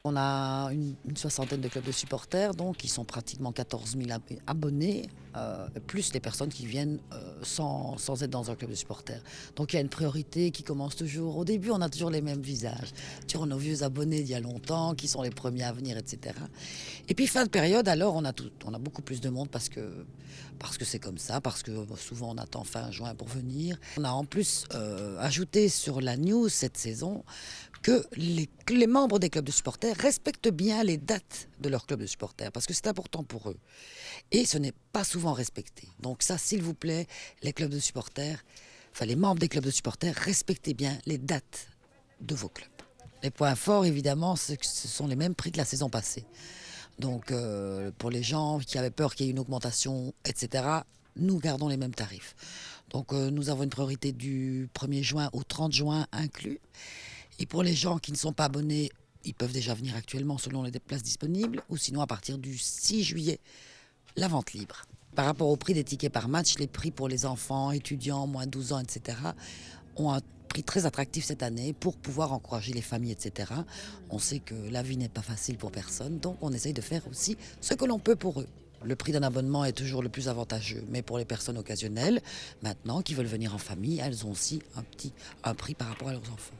On a une soixantaine de clubs de supporters, donc qui sont pratiquement 14 000 abonnés, plus les personnes qui viennent sans être dans un club de supporters. Donc il y a une priorité qui commence toujours. Au début, on a toujours les mêmes visages. Toujours nos vieux abonnés d'il y a longtemps, qui sont les premiers à venir, etc. Et puis fin de période, alors on a beaucoup plus de monde parce que c'est comme ça, parce que souvent on attend fin juin pour venir. On a en plus ajouté sur la news cette saison que les membres des clubs de supporters respectent bien les dates de leur club de supporters, parce que c'est important pour eux. Et ce n'est pas souvent respecté. Donc ça, s'il vous plaît, les clubs de supporters, enfin les membres des clubs de supporters, respectez bien les dates de vos clubs. Les points forts, évidemment, ce sont les mêmes prix que la saison passée. Donc pour les gens qui avaient peur qu'il y ait une augmentation, etc., nous gardons les mêmes tarifs. Donc nous avons une priorité du 1er juin au 30 juin inclus. Et pour les gens qui ne sont pas abonnés, ils peuvent déjà venir actuellement selon les places disponibles, ou sinon à partir du 6 juillet, la vente libre. Par rapport au prix des tickets par match, les prix pour les enfants, étudiants, moins de 12 ans, etc., ont un prix très attractif cette année pour pouvoir encourager les familles, etc. On sait que la vie n'est pas facile pour personne, donc on essaye de faire aussi ce que l'on peut pour eux. Le prix d'un abonnement est toujours le plus avantageux, mais pour les personnes occasionnelles, maintenant, qui veulent venir en famille, elles ont aussi un prix par rapport à leurs enfants.